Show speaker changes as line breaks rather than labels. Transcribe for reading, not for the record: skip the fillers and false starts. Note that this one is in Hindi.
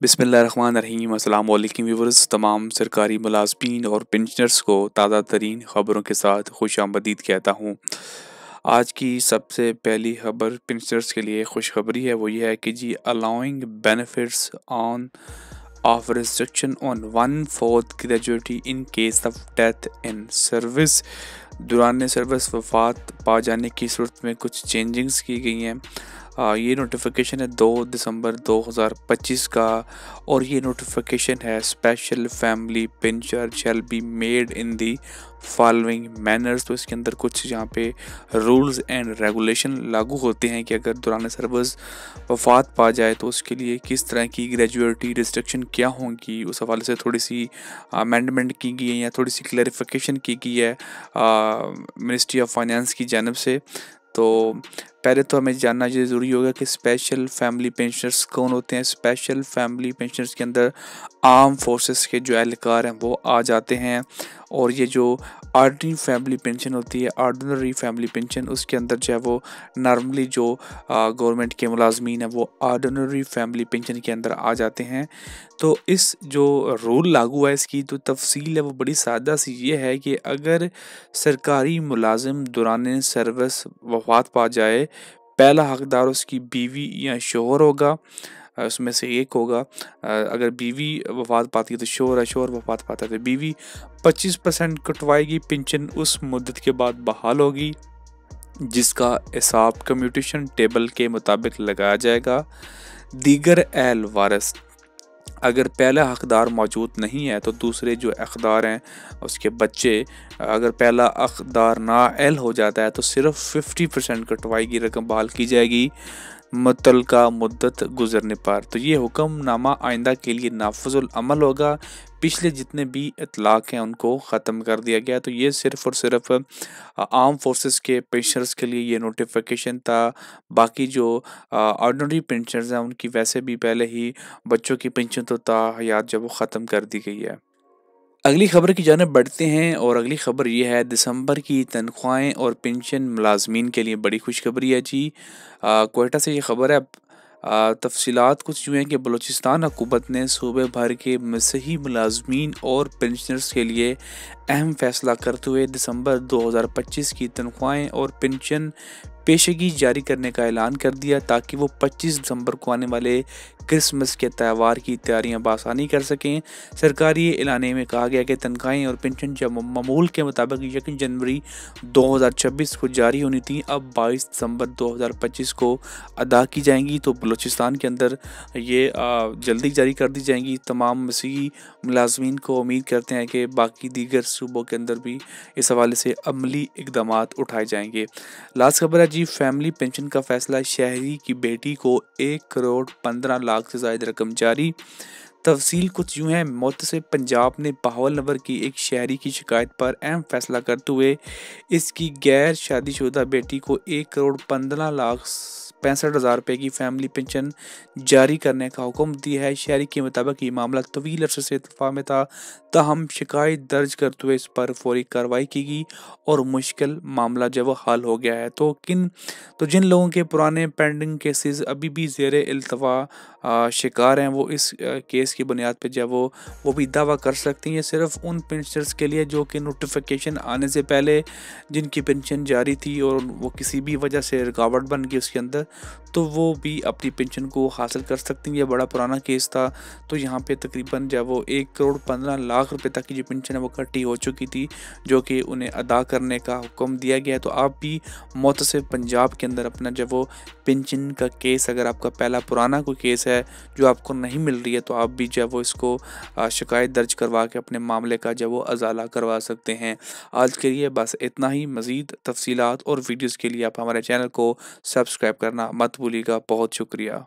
बिस्मिल्लाहिर्रहमानिर्रहीम अस्सलाम वालेकुम व्यूअर्स। तमाम सरकारी मुलाज़मीन और पेंशनर्स को ताज़ा तरीन ख़बरों के साथ खुशामदीद कहता हूँ। आज की सबसे पहली ख़बर पेंशनर्स के लिए खुशखबरी है, वो ये है कि जी allowing benefits on off restriction on 1/4 gratuity in case of death in service. दौरान सर्विस वफ़ात पा जाने की सूरत में कुछ चेंजिंग्स की गई हैं। ये नोटिफिकेशन है 2 दिसंबर 2025 का, और ये नोटिफिकेशन है special family pension shall be made in the following manners. तो इसके अंदर कुछ यहाँ पे रूल्स एंड रेगुलेशन लागू होते हैं कि अगर दौरान सर्विस वफात पा जाए तो उसके लिए किस तरह की ग्रेजुएटी रिस्ट्रिक्शन क्या होंगी। उस हवाले से थोड़ी सी अमेंडमेंट की गई है या थोड़ी सी क्लैरिफिकेशन की गई है मिनिस्ट्री ऑफ फाइनेंस की जानब से। तो पहले तो हमें जानना ये ज़रूरी होगा कि स्पेशल फैमिली पेंशनर्स कौन होते हैं। स्पेशल फैमिली पेंशनर्स के अंदर आर्म फोर्सेस के जो एहलकार हैं वो आ जाते हैं, और ये जो आर्डिनरी फैमिली पेंशन होती है, आर्डिनरी फैमिली पेंशन, उसके अंदर जो है वो नॉर्मली जो गवर्नमेंट के मुलाजमीन हैं वो आर्डिनरी फैमिली पेंशन के अंदर आ जाते हैं। तो इस जो रूल लागू है इसकी जो तफसील है वो बड़ी सादा सी ये है कि अगर सरकारी मुलाजिम दौरान सर्विस वफात पा जाए, पहला हकदार उसकी बीवी या शोहर होगा, उसमें से एक होगा। अगर बीवी वफात पाती है तो शोहर है, शोहर वफात पाता है तो बीवी 25% कटवाएगी। पेंशन उस मुद्दत के बाद बहाल होगी, जिसका हिसाब कम्यूटेशन टेबल के मुताबिक लगाया जाएगा। दीगर अहल वारिस, अगर पहला हकदार मौजूद नहीं है तो दूसरे जो हकदार हैं उसके बच्चे, अगर पहला हकदार नाअहल हो जाता है तो सिर्फ 50% कटवाई की रकम बहाल की जाएगी मुतलका मुद्दत गुजरने पर। तो ये हुक्मनामा आइंदा के लिए नाफिजुल अमल होगा। पिछले जितने भी इतलाक हैं उनको ख़त्म कर दिया गया। तो ये सिर्फ़ और सिर्फ आर्म फोर्सेस के पेंशनर्स के लिए ये नोटिफिकेशन था। बाकी जो ऑर्डिनरी पेंशनर्स हैं उनकी वैसे भी पहले ही बच्चों की पेंशन तो ताहयात जब वो ख़त्म कर दी गई है। अगली खबर की जानिब बढ़ते हैं, और अगली खबर ये है दिसंबर की तनख्वाहें और पेंशन मुलाजमीन के लिए बड़ी खुशखबरी है जी। कोयटा से ये खबर है। तफसीलात कुछ यूँ हैं कि बलूचिस्तान हुकूमत ने सूबे भर के मसीही मुलाजमीन और पेंशनर्स के लिए अहम फैसला करते हुए दिसंबर 2025 की तनख्वाहें और पेंशन पेशगी जारी करने का ऐलान कर दिया, ताकि वो 25 दिसंबर को आने वाले क्रिसमस के त्यौहार की तैयारियां बआसानी कर सकें। सरकारी एलाने में कहा गया कि तनख्वाहें और पेंशन जब मामूल के मुताबिक 1 जनवरी 2026 को जारी होनी थी, अब 22 दिसंबर 2025 को अदा की जाएंगी। तो बलूचिस्तान के अंदर ये जल्दी जारी कर दी जाएंगी। तमाम मसीही मुलाजमीन को उम्मीद करते हैं कि बाकी दीगर सूबों के अंदर भी इस हवाले से अमली इकदामात उठाए जाएंगे। लास्ट खबर है जी, फैमिली पेंशन का फैसला, शहरी की बेटी को 1 करोड़ 15 लाख से ज़ायद रकम जारी। तफसील कुछ यूँ है। मुतसिब पंजाब ने बहावल नगर की एक शहरी की शिकायत पर अहम फैसला करते हुए इसकी गैर शादीशुदा बेटी को 1 करोड़ 15 लाख 65 हज़ार रुपये की फैमिली पेंशन जारी करने का हुक्म दिया है। शहरी के मुताबिक ये मामला तवील अरसे से इत्तफा में था, ताहम शिकायत दर्ज करते हुए इस पर फौरी कार्रवाई की गई और मुश्किल मामला जब वो हल हो गया है। तो जिन लोगों के पुराने पेंडिंग केसेस अभी भी ज़ेर इल्तवा शिकार हैं, वो इस केस की बुनियाद पर जब वो भी दावा कर सकते हैं। ये सिर्फ उन पेंशनर्स के लिए जो कि नोटिफिकेशन आने से पहले जिनकी पेंशन जारी थी और वो किसी भी वजह से रुकावट बन गई उसके अंदर, तो वो भी अपनी पेंशन को हासिल कर सकते हैं। ये बड़ा पुराना केस था। तो यहाँ पे तकरीबन जब वो 1 करोड़ 15 लाख रुपए तक की जो पेंशन है वो कटी हो चुकी थी, जो कि उन्हें अदा करने का हुक्म दिया गया है। तो आप भी मुतसिब पंजाब के अंदर अपना जब वो पेंशन का केस, अगर आपका पहला पुराना कोई केस है जो आपको नहीं मिल रही है, तो आप भी जब वो इसको शिकायत दर्ज करवा के अपने मामले का जब वो अजाला करवा सकते हैं। आज के लिए बस इतना ही। मज़ीद तफसीलात और वीडियोज़ के लिए आप हमारे चैनल को सब्सक्राइब करना मत भूलिएगा। बहुत शुक्रिया।